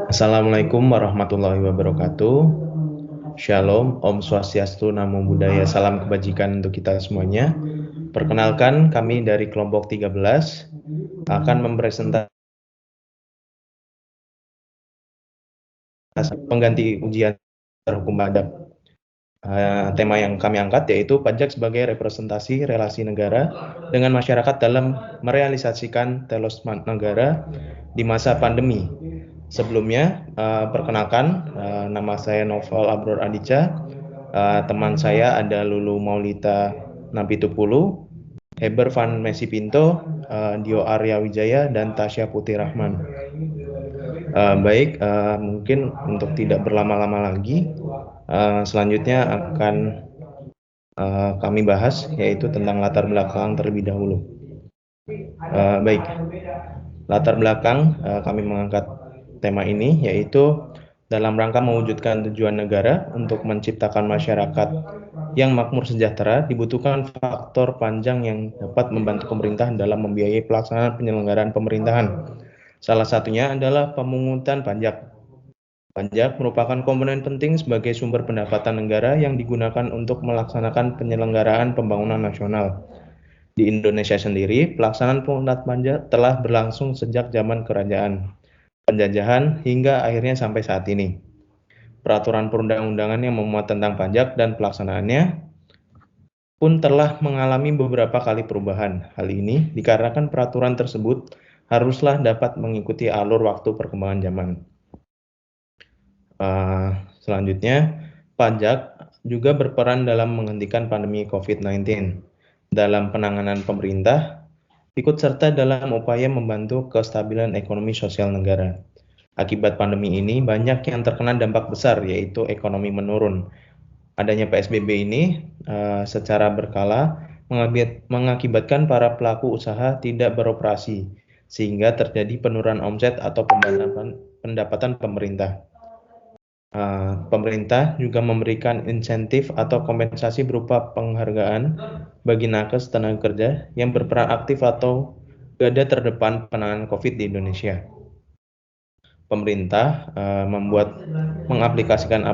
Assalamualaikum warahmatullahi wabarakatuh. Shalom, Om Swastiastu, Namo Buddhaya, salam kebajikan untuk kita semuanya. Perkenalkan, kami dari kelompok 13 akan mempresentasikan pengganti ujian hukum adab. Tema yang kami angkat yaitu pajak sebagai representasi relasi negara dengan masyarakat dalam merealisasikan telos negara di masa pandemi. Sebelumnya, perkenalkan, nama saya Novel Abror Adica, teman saya ada Lulu Maulita Napitupulu, Heber Van Messi Pinto, Dio Arya Wijaya, dan Tasya Putih Rahman. Baik, mungkin untuk tidak berlama-lama lagi, selanjutnya akan kami bahas yaitu tentang latar belakang terlebih dahulu. Baik, latar belakang kami mengangkat tema ini yaitu dalam rangka mewujudkan tujuan negara untuk menciptakan masyarakat yang makmur sejahtera, dibutuhkan faktor panjang yang dapat membantu pemerintah dalam membiayai pelaksanaan penyelenggaraan pemerintahan. Salah satunya adalah pemungutan pajak. Pajak merupakan komponen penting sebagai sumber pendapatan negara yang digunakan untuk melaksanakan penyelenggaraan pembangunan nasional. Di Indonesia sendiri, pelaksanaan pungutan pajak telah berlangsung sejak zaman kerajaan, penjajahan, hingga akhirnya sampai saat ini. Peraturan perundang-undangan yang memuat tentang pajak dan pelaksanaannya pun telah mengalami beberapa kali perubahan. Hal ini dikarenakan peraturan tersebut haruslah dapat mengikuti alur waktu perkembangan zaman. Selanjutnya, pajak juga berperan dalam menghentikan pandemi COVID-19. Dalam penanganan pemerintah, ikut serta dalam upaya membantu kestabilan ekonomi sosial negara. Akibat pandemi ini, banyak yang terkena dampak besar, yaitu ekonomi menurun. Adanya PSBB ini secara berkala mengakibatkan para pelaku usaha tidak beroperasi, sehingga terjadi penurunan omset atau pendapatan pemerintah. Pemerintah juga memberikan insentif atau kompensasi berupa penghargaan bagi nakes tenaga kerja yang berperan aktif atau garda terdepan penanganan COVID di Indonesia. Pemerintah mengaplikasikan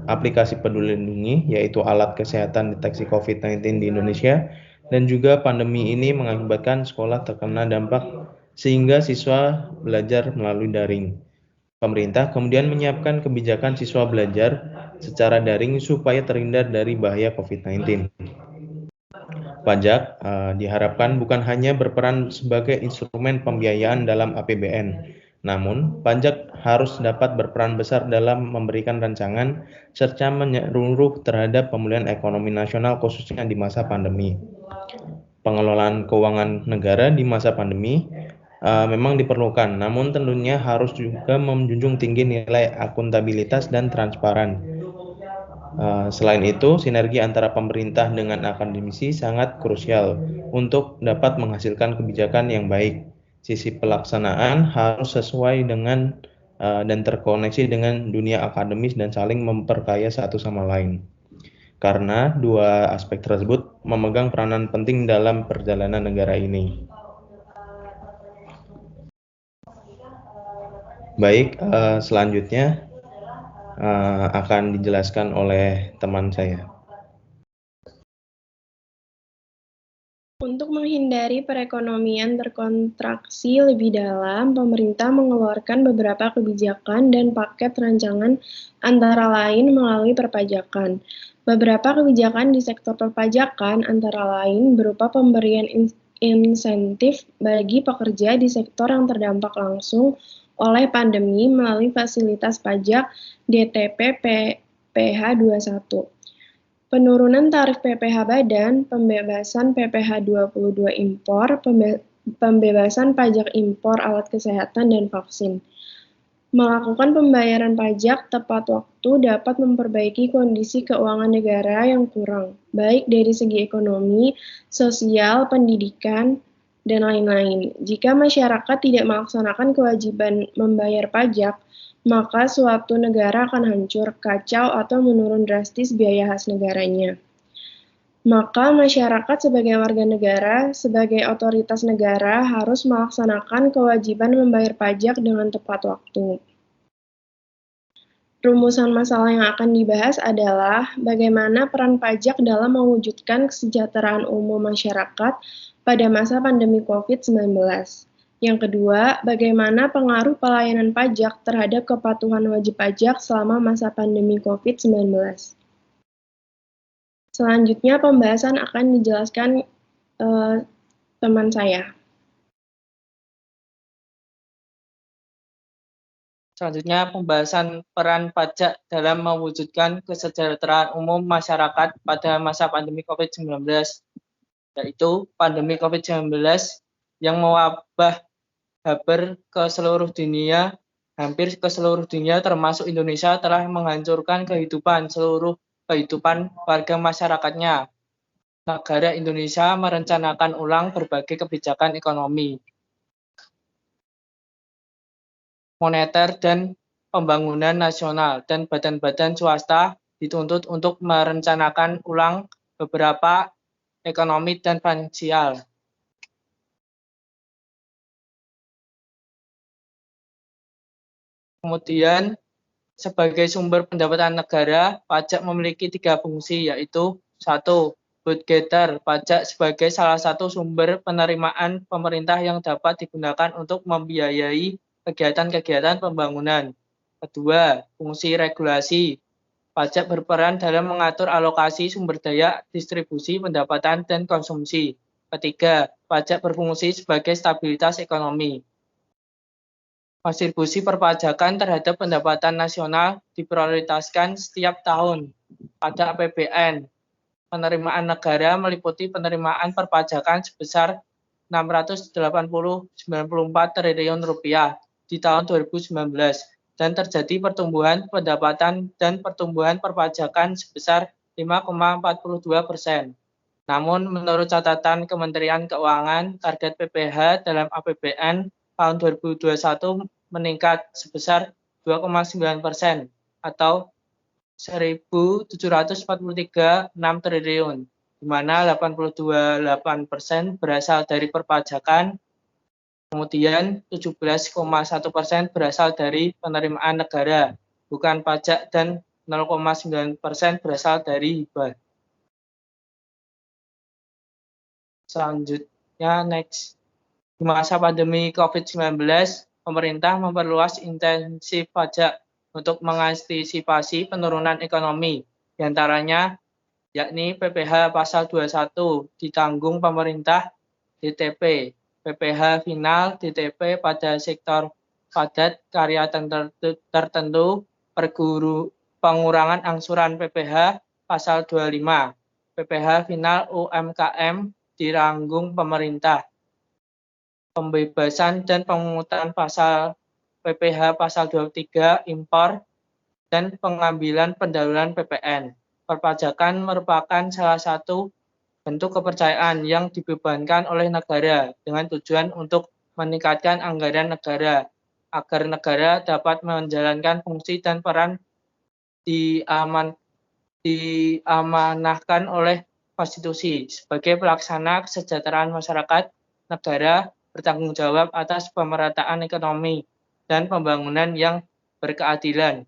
aplikasi Peduli Lindungi, yaitu alat kesehatan deteksi COVID-19 di Indonesia, dan juga pandemi ini mengakibatkan sekolah terkena dampak sehingga siswa belajar melalui daring. Pemerintah kemudian menyiapkan kebijakan siswa belajar secara daring supaya terhindar dari bahaya COVID-19. Pajak diharapkan bukan hanya berperan sebagai instrumen pembiayaan dalam APBN, namun pajak harus dapat berperan besar dalam memberikan rancangan serta menyeluruh terhadap pemulihan ekonomi nasional khususnya di masa pandemi. Pengelolaan keuangan negara di masa pandemi memang diperlukan, namun tentunya harus juga menjunjung tinggi nilai akuntabilitas dan transparan. Selain itu, sinergi antara pemerintah dengan akademisi sangat krusial untuk dapat menghasilkan kebijakan yang baik. Sisi pelaksanaan harus sesuai dengan dan terkoneksi dengan dunia akademis dan saling memperkaya satu sama lain. Karena dua aspek tersebut memegang peranan penting dalam perjalanan negara ini. Baik, selanjutnya akan dijelaskan oleh teman saya. Untuk menghindari perekonomian terkontraksi lebih dalam, pemerintah mengeluarkan beberapa kebijakan dan paket rancangan antara lain melalui perpajakan. Beberapa kebijakan di sektor perpajakan antara lain berupa pemberian insentif bagi pekerja di sektor yang terdampak langsung oleh pandemi melalui fasilitas pajak DTP PPh 21. Penurunan tarif PPh badan, pembebasan PPh 22 impor, pembebasan pajak impor alat kesehatan dan vaksin. Melakukan pembayaran pajak tepat waktu dapat memperbaiki kondisi keuangan negara yang kurang, baik dari segi ekonomi, sosial, pendidikan, dan lain-lain. Jika masyarakat tidak melaksanakan kewajiban membayar pajak, maka suatu negara akan hancur, kacau, atau menurun drastis biaya khas negaranya. Maka masyarakat sebagai warga negara, sebagai otoritas negara harus melaksanakan kewajiban membayar pajak dengan tepat waktu. Rumusan masalah yang akan dibahas adalah bagaimana peran pajak dalam mewujudkan kesejahteraan umum masyarakat pada masa pandemi COVID-19. Yang kedua, bagaimana pengaruh pelayanan pajak terhadap kepatuhan wajib pajak selama masa pandemi COVID-19. Selanjutnya, pembahasan akan dijelaskan teman saya. Selanjutnya, pembahasan peran pajak dalam mewujudkan kesejahteraan umum masyarakat pada masa pandemi COVID-19, yaitu pandemi COVID-19 yang mewabah hampir ke seluruh dunia termasuk Indonesia telah menghancurkan seluruh kehidupan warga masyarakatnya. Negara Indonesia merencanakan ulang berbagai kebijakan ekonomi, moneter dan pembangunan nasional, dan badan-badan swasta dituntut untuk merencanakan ulang beberapa ekonomi dan finansial. Kemudian, sebagai sumber pendapatan negara, pajak memiliki 3 fungsi, yaitu 1. Budgeter, pajak sebagai salah satu sumber penerimaan pemerintah yang dapat digunakan untuk membiayai kegiatan-kegiatan pembangunan. Kedua, fungsi regulasi. Pajak berperan dalam mengatur alokasi sumber daya, distribusi pendapatan, dan konsumsi. Ketiga, pajak berfungsi sebagai stabilitas ekonomi. Kontribusi perpajakan terhadap pendapatan nasional diprioritaskan setiap tahun pada APBN. Penerimaan negara meliputi penerimaan perpajakan sebesar Rp680,94 triliun di tahun 2019 dan terjadi pertumbuhan pendapatan dan pertumbuhan perpajakan sebesar 5,42%. Namun menurut catatan Kementerian Keuangan, target PPh dalam APBN tahun 2021 meningkat sebesar 2,9% atau 1.743,6 triliun, di mana 82,8% berasal dari perpajakan, kemudian 17,1% berasal dari penerimaan negara, bukan pajak, dan 0,9% berasal dari hibah. Selanjutnya, next. Di masa pandemi COVID-19, pemerintah memperluas intensif pajak untuk mengantisipasi penurunan ekonomi, diantaranya yakni PPh pasal 21 ditanggung pemerintah DTP, PPh final DTP pada sektor padat karya tertentu, pengurangan angsuran PPh pasal 25, PPh final UMKM ditanggung pemerintah, pembebasan dan pemungutan pasal PPh pasal 23 impor dan pengambilan pendaluran PPN. Perpajakan merupakan salah satu bentuk kepercayaan yang dibebankan oleh negara dengan tujuan untuk meningkatkan anggaran negara agar negara dapat menjalankan fungsi dan peran diamanahkan oleh konstitusi sebagai pelaksana kesejahteraan masyarakat. Negara bertanggung jawab atas pemerataan ekonomi dan pembangunan yang berkeadilan.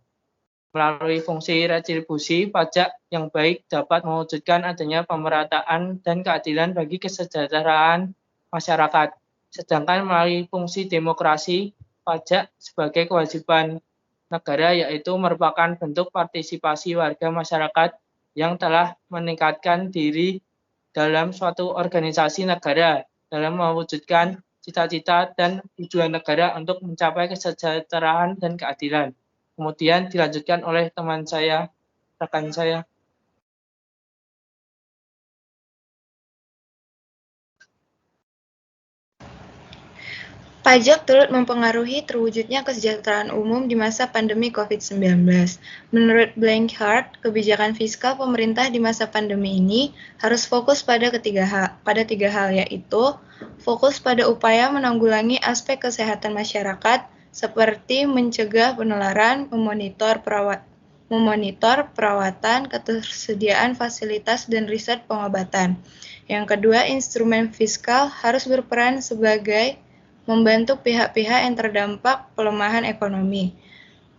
Melalui fungsi retribusi pajak yang baik dapat mewujudkan adanya pemerataan dan keadilan bagi kesejahteraan masyarakat. Sedangkan melalui fungsi demokrasi, pajak sebagai kewajiban negara yaitu merupakan bentuk partisipasi warga masyarakat yang telah meningkatkan diri dalam suatu organisasi negara dalam mewujudkan cita-cita dan tujuan negara untuk mencapai kesejahteraan dan keadilan. Kemudian dilanjutkan oleh rekan saya. Pajak turut mempengaruhi terwujudnya kesejahteraan umum di masa pandemi COVID-19. Menurut Blanchard, kebijakan fiskal pemerintah di masa pandemi ini harus fokus pada tiga hal, yaitu fokus pada upaya menanggulangi aspek kesehatan masyarakat, seperti mencegah penularan, memonitor memonitor perawatan, ketersediaan fasilitas, dan riset pengobatan. Yang kedua, instrumen fiskal harus berperan sebagai membantu pihak-pihak yang terdampak pelemahan ekonomi.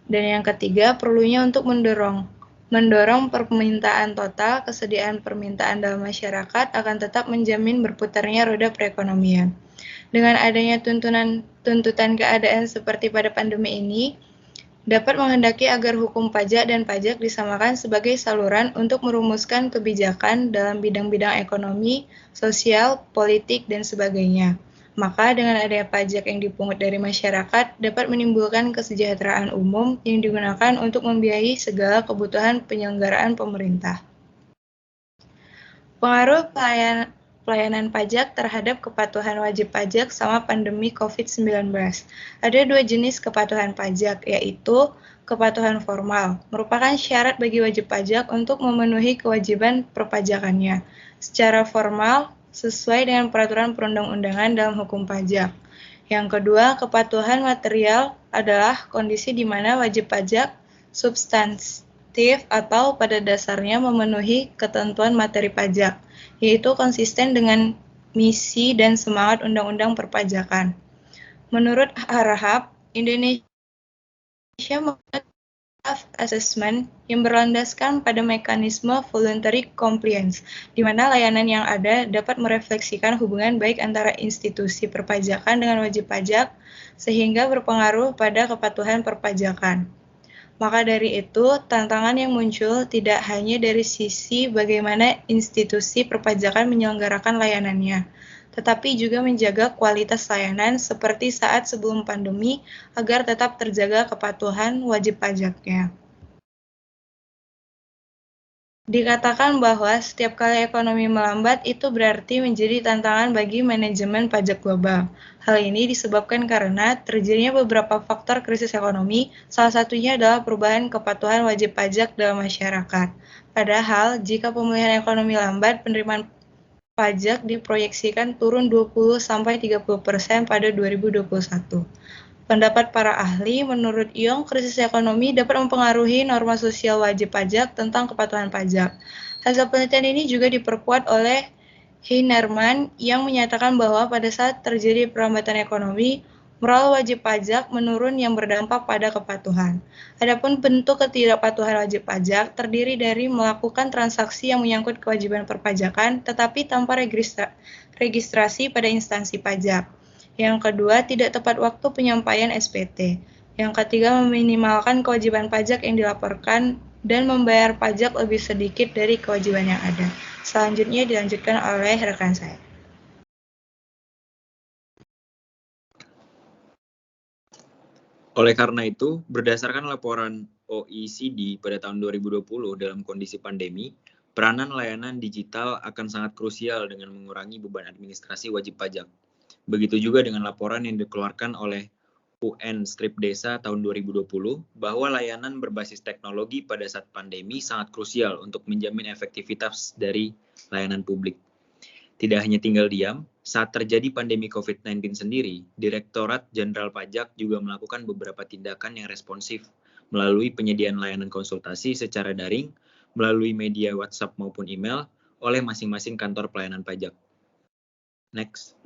Dan yang ketiga, perlunya untuk mendorong permintaan total, kesediaan permintaan dalam masyarakat akan tetap menjamin berputarnya roda perekonomian. Dengan adanya tuntutan keadaan seperti pada pandemi ini, dapat menghendaki agar hukum pajak dan pajak disamakan sebagai saluran untuk merumuskan kebijakan dalam bidang-bidang ekonomi, sosial, politik, dan sebagainya. Maka dengan adanya pajak yang dipungut dari masyarakat dapat menimbulkan kesejahteraan umum yang digunakan untuk membiayai segala kebutuhan penyelenggaraan pemerintah. Pengaruh pelayanan pajak terhadap kepatuhan wajib pajak sama pandemi COVID-19. Ada dua jenis kepatuhan pajak, yaitu kepatuhan formal, merupakan syarat bagi wajib pajak untuk memenuhi kewajiban perpajakannya. Secara formal, sesuai dengan peraturan perundang-undangan dalam hukum pajak. Yang kedua, kepatuhan material adalah kondisi di mana wajib pajak substantif atau pada dasarnya memenuhi ketentuan materi pajak, yaitu konsisten dengan misi dan semangat Undang-Undang Perpajakan. Menurut Harahap, Indonesia membuat assessment yang berlandaskan pada mekanisme voluntary compliance, di mana layanan yang ada dapat merefleksikan hubungan baik antara institusi perpajakan dengan wajib pajak, sehingga berpengaruh pada kepatuhan perpajakan. Maka dari itu, tantangan yang muncul tidak hanya dari sisi bagaimana institusi perpajakan menyelenggarakan layanannya, tetapi juga menjaga kualitas layanan seperti saat sebelum pandemi agar tetap terjaga kepatuhan wajib pajaknya. Dikatakan bahwa setiap kali ekonomi melambat itu berarti menjadi tantangan bagi manajemen pajak global. Hal ini disebabkan karena terjadinya beberapa faktor krisis ekonomi, salah satunya adalah perubahan kepatuhan wajib pajak dalam masyarakat. Padahal, jika pemulihan ekonomi lambat, penerimaan pajak diproyeksikan turun 20-30% pada 2021. Pendapat para ahli, menurut Yong, krisis ekonomi dapat mempengaruhi norma sosial wajib pajak tentang kepatuhan pajak. Hasil penelitian ini juga diperkuat oleh Heinerman yang menyatakan bahwa pada saat terjadi perlambatan ekonomi, moral wajib pajak menurun yang berdampak pada kepatuhan. Adapun bentuk ketidakpatuhan wajib pajak terdiri dari melakukan transaksi yang menyangkut kewajiban perpajakan tetapi tanpa registrasi pada instansi pajak. Yang kedua, tidak tepat waktu penyampaian SPT. Yang ketiga, meminimalkan kewajiban pajak yang dilaporkan dan membayar pajak lebih sedikit dari kewajiban yang ada. Selanjutnya dilanjutkan oleh rekan saya. Oleh karena itu, berdasarkan laporan OECD pada tahun 2020 dalam kondisi pandemi, peranan layanan digital akan sangat krusial dengan mengurangi beban administrasi wajib pajak. Begitu juga dengan laporan yang dikeluarkan oleh UN Strip Desa tahun 2020 bahwa layanan berbasis teknologi pada saat pandemi sangat krusial untuk menjamin efektivitas dari layanan publik. Tidak hanya tinggal diam, saat terjadi pandemi COVID-19 sendiri, Direktorat Jenderal Pajak juga melakukan beberapa tindakan yang responsif melalui penyediaan layanan konsultasi secara daring, melalui media WhatsApp maupun email oleh masing-masing kantor pelayanan pajak. Next.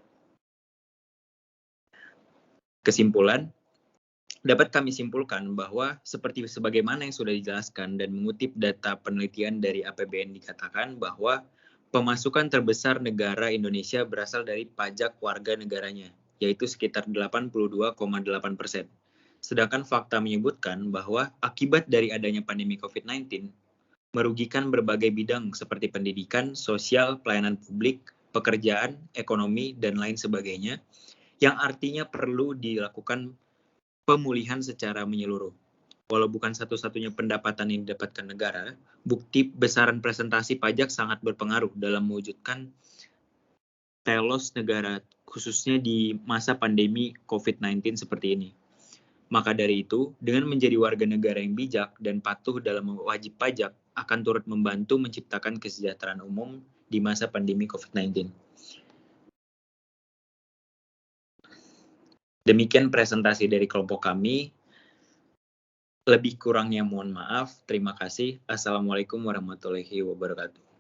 Kesimpulan, dapat kami simpulkan bahwa seperti sebagaimana yang sudah dijelaskan dan mengutip data penelitian dari APBN dikatakan bahwa pemasukan terbesar negara Indonesia berasal dari pajak warga negaranya, yaitu sekitar 82,8%. Sedangkan fakta menyebutkan bahwa akibat dari adanya pandemi COVID-19, merugikan berbagai bidang seperti pendidikan, sosial, pelayanan publik, pekerjaan, ekonomi, dan lain sebagainya, yang artinya perlu dilakukan pemulihan secara menyeluruh. Walau bukan satu-satunya pendapatan yang didapatkan negara, bukti besaran presentasi pajak sangat berpengaruh dalam mewujudkan telos negara, khususnya di masa pandemi COVID-19 seperti ini. Maka dari itu, dengan menjadi warga negara yang bijak dan patuh dalam wajib pajak, akan turut membantu menciptakan kesejahteraan umum di masa pandemi COVID-19. Demikian presentasi dari kelompok kami. Lebih kurangnya mohon maaf. Terima kasih. Assalamualaikum warahmatullahi wabarakatuh.